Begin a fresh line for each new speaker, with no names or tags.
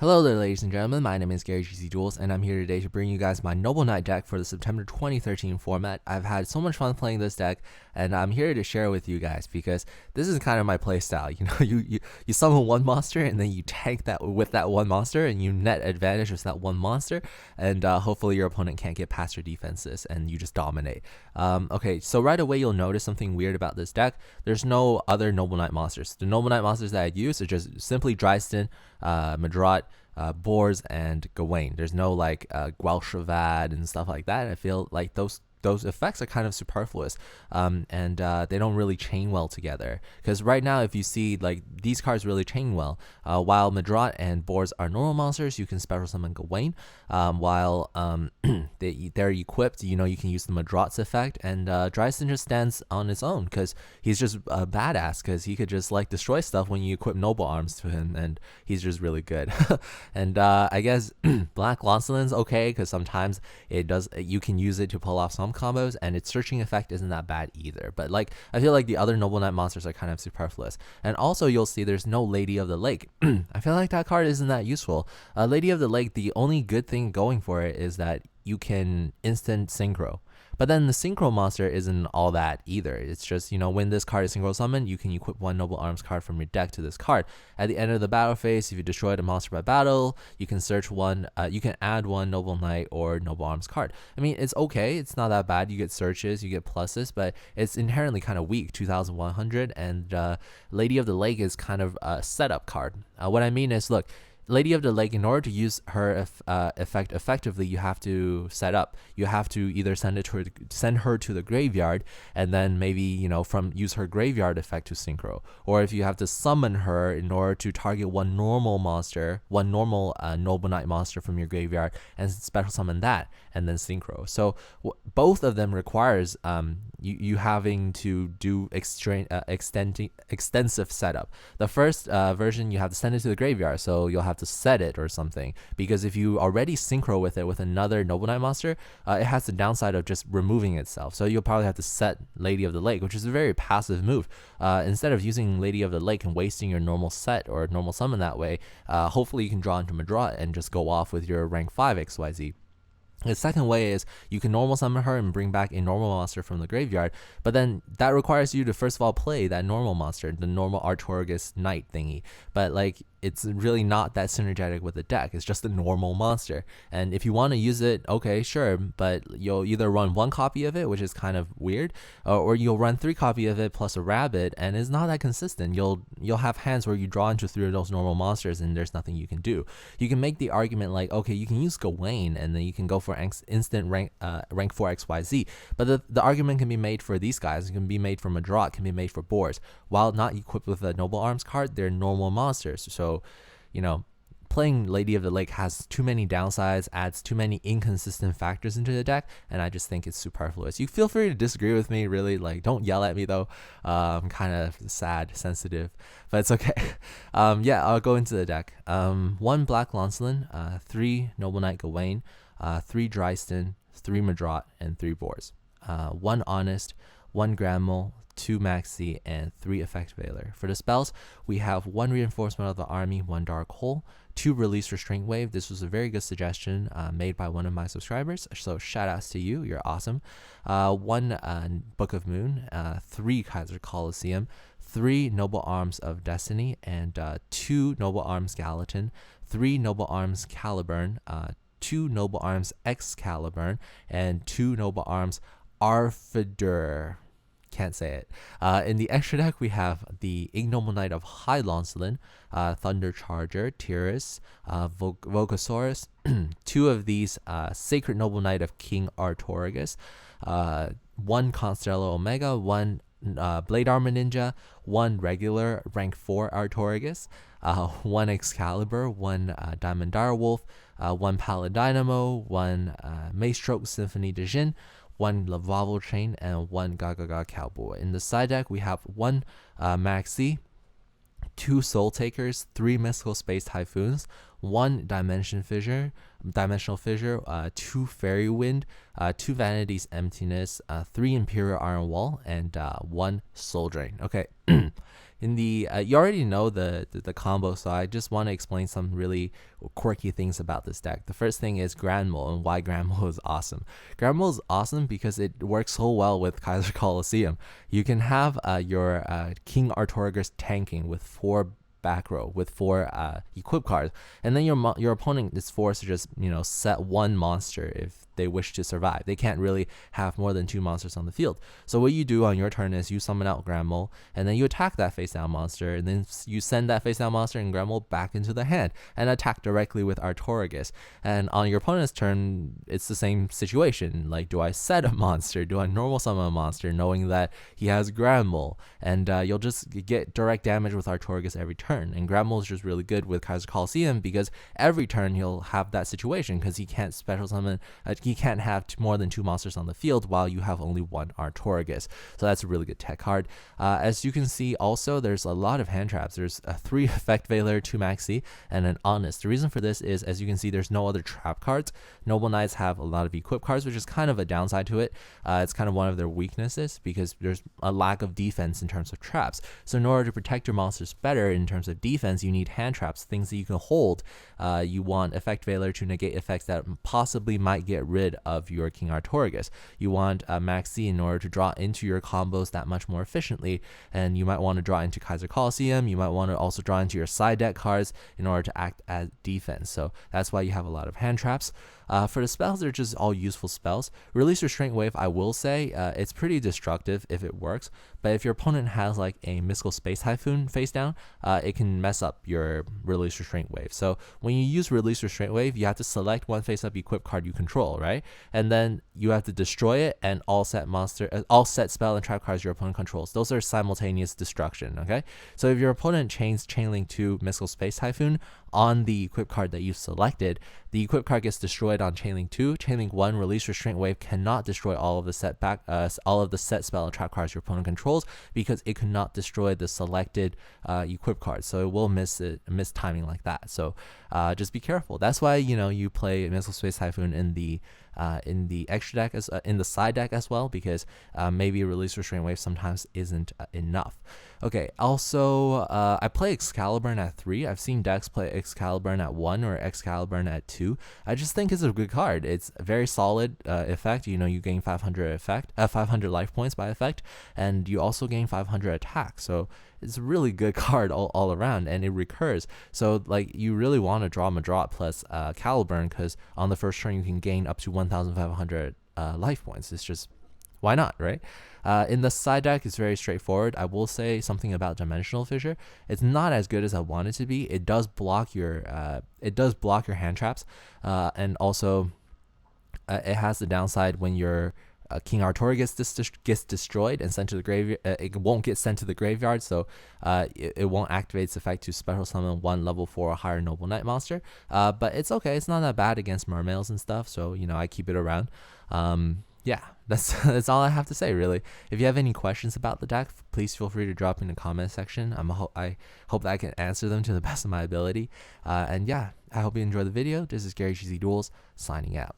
Hello there, ladies and gentlemen. My name is Gary gzduel, and I'm here today to bring you guys my Noble Knight deck for the September 2013 format. I've had so much fun playing this deck, and I'm here to share with you guys because this is kind of my playstyle. You know, you summon one monster, and then you tank that with that one monster, and you net advantage with that one monster, and hopefully your opponent can't get past your defenses, and you just dominate. Okay, so right away you'll notice something weird about this deck. There's no other Noble Knight monsters. The Noble Knight monsters that I'd use are just simply Dryston, Madrat, Boars, and Gawain. There's no like Guelshavad and stuff like that. I feel like those effects are kind of superfluous, and they don't really chain well together. Because right now, if you see, like, these cards really chain well. While Madrat and Boars are normal monsters, you can special summon Gawain. While they're equipped, you know, you can use the Madrat's effect, and Dryston just stands on its own because he's just a badass, because he could just like destroy stuff when you equip noble arms to him, and he's just really good. And I guess Black Lancelin's okay, because sometimes you can use it to pull off some combos, and its searching effect isn't that bad either. But like, I feel like the other Noble Knight monsters are kind of superfluous. And also you'll see there's no Lady of the Lake. I feel like that card isn't that useful. Lady of the Lake, the only good thing going for it is that you can instant synchro. But then the synchro monster isn't all that either. It's just, you know, when this card is synchro summoned, you can equip one Noble Arms card from your deck to this card. At the end of the battle phase, if you destroyed a monster by battle, you can search one, you can add one Noble Knight or Noble Arms card. I mean, it's okay. It's not that bad. You get searches, you get pluses, but it's inherently kind of weak, 2100, and Lady of the Lake is kind of a setup card. What I mean is, look, Lady of the Lake, in order to use her effect effectively, you have to set up. You have to either send her to the graveyard, and then maybe, you know, use her graveyard effect to synchro. Or if you have to summon her in order to target one normal Noble Knight monster from your graveyard, and special summon that, and then synchro. So both of them requires you having to do extensive setup. The first version, you have to send it to the graveyard, so you'll have to set it or something, because if you already synchro with it with another Noble Knight monster, it has the downside of just removing itself. So you'll probably have to set Lady of the Lake, which is a very passive move. Instead of using Lady of the Lake and wasting your normal set or normal summon that way, hopefully you can draw into Madrat and just go off with your rank 5 XYZ. The second way is you can normal summon her and bring back a normal monster from the graveyard, but then that requires you to first of all play that normal monster, the normal Artorigus Knight thingy. But like, it's really not that synergetic with the deck. It's just a normal monster. And if you want to use it, okay, sure, but you'll either run one copy of it, which is kind of weird, or you'll run 3 copies of it plus a rabbit, and it's not that consistent. You'll have hands where you draw into 3 of those normal monsters, and there's nothing you can do. You can make the argument like, okay, you can use Gawain, and then you can go for instant rank 4 XYZ. But the argument can be made for these guys. It can be made for Madrat, can be made for Boars. While not equipped with a Noble Arms card, they're normal monsters. So, you know, playing Lady of the Lake has too many downsides, adds too many inconsistent factors into the deck, and I just think it's superfluous. You feel free to disagree with me, really. Like, don't yell at me though. I'm kind of sad, sensitive, but it's okay. Yeah, I'll go into the deck. 1 Black Lancelin, 3 Noble Knight Gawain, 3 Dryston, 3 Madrat, and 3 Boars. 1 Honest, 1 Granmal, 2 Maxi, and 3 Effect Veiler. For the spells, we have 1 Reinforcement of the Army, 1 Dark Hole, 2 Release Restraint Wave. This was a very good suggestion made by one of my subscribers, so shout outs to you, you're awesome. 1 Book of Moon, 3 Kaiser Colosseum, 3 Noble Arms of Destiny, and 2 Noble Arms Gallatin, 3 Noble Arms Caliburn, 2 Noble Arms Excalibur, and 2 Noble Arms Arfidur. Can't say it. In the extra deck, we have the Ignoble Knight of High Lancelin, Thunder Charger, Tyrus, Vocosaurus, 2 of these Sacred Noble Knight of King Artorigus, 1 Constello Omega, 1 Blade Armor Ninja, 1 regular rank 4 Artorigus, 1 Excalibur, 1 Diamond Direwolf, 1 Paladinamo, 1 Maestroke Symphony de Jin, 1 Lavavo Chain, and 1 Gaga Cowboy. In the side deck, we have 1 Maxi, 2 Soul Takers, 3 Mystical Space Typhoons, 1 dimensional fissure, 2 fairy wind, 2 vanity's emptiness, 3 imperial iron wall, and 1 soul drain. Okay. In the you already know the combo, so I just want to explain some really quirky things about this deck. The first thing is Grand Mole, and why Grand Mole is awesome. Grand Mole is awesome because it works so well with Kaiser Coliseum. You can have your King Artorigus tanking with 4 back row with 4 equip cards, and then your opponent is forced to just set 1 monster if they wish to survive. They can't really have more than 2 monsters on the field. So what you do on your turn is you summon out Grand Mole, and then you attack that face down monster, and then you send that face down monster and Grand Mole back into the hand and attack directly with Artorigus. And on your opponent's turn, it's the same situation. Like, do I set a monster? Do I normal summon a monster, knowing that he has Grand Mole? And you'll just get direct damage with Artorigus every turn. And Grand Mole is just really good with Kaiser Coliseum because every turn he'll have that situation because he can't special summon. He can't have more than 2 monsters on the field while you have only 1 Artorigus. So that's a really good tech card. As you can see, also there's a lot of hand traps. There's a 3 Effect Veiler, 2 Maxi, and an Honest. The reason for this is, as you can see, there's no other trap cards. Noble Knights have a lot of equip cards, which is kind of a downside to it. It's kind of one of their weaknesses because there's a lack of defense in terms of traps. So in order to protect your monsters better in terms of defense, you need hand traps, things that you can hold. You want Effect Veiler to negate effects that possibly might get rid of your King Artorigus. You want Maxi in order to draw into your combos that much more efficiently, and you might want to draw into Kaiser Coliseum. You might want to also draw into your side deck cards in order to act as defense. So that's why you have a lot of hand traps. For the spells, they're just all useful spells. Release Restraint Wave, I will say, it's pretty destructive if it works, but if your opponent has like a Mystical Space Typhoon face down, it can mess up your Release Restraint Wave. So when you use Release Restraint Wave, you have to select 1 face-up equip card you control, right? And then you have to destroy it and all set spell and trap cards your opponent controls. Those are simultaneous destruction, okay? So if your opponent chains Chainlink 2 Mystical Space Typhoon on the equip card that you selected, the equip card gets destroyed on Chainlink 2. Chainlink 1 Release Restraint Wave cannot destroy all of the set spell and trap cards your opponent controls because it cannot destroy the selected equip card. So it will miss timing like that. So just be careful. That's why you play Mystical Space Typhoon in the extra deck in the side deck as well, because maybe Release Restraint Wave sometimes isn't enough. Okay, also I play Excalibur at 3. I've seen decks play Excalibur at 1 or Excalibur at 2. I just think it's a good card. It's a very solid effect. You gain 500 life points by effect, and you also gain 500 attack. So it's a really good card all around, and it recurs. So like you really want to draw Madrot plus Caliburn, because on the first turn you can gain up to 1,500 life points. It's just, why not, right? In the side deck, it's very straightforward. I will say something about Dimensional Fissure. It's not as good as I want it to be. It does block your hand traps, and also it has the downside when your King Artorigus gets destroyed and sent to the graveyard. It won't get sent to the graveyard, so it won't activate its effect to special summon 1 level 4 or higher Noble Knight monster. But it's okay. It's not that bad against mermails and stuff, so I keep it around. Yeah, that's all I have to say, really. If you have any questions about the deck, please feel free to drop in the comment section. I hope that I can answer them to the best of my ability. And yeah, I hope you enjoy the video. This is Gary gzduel signing out.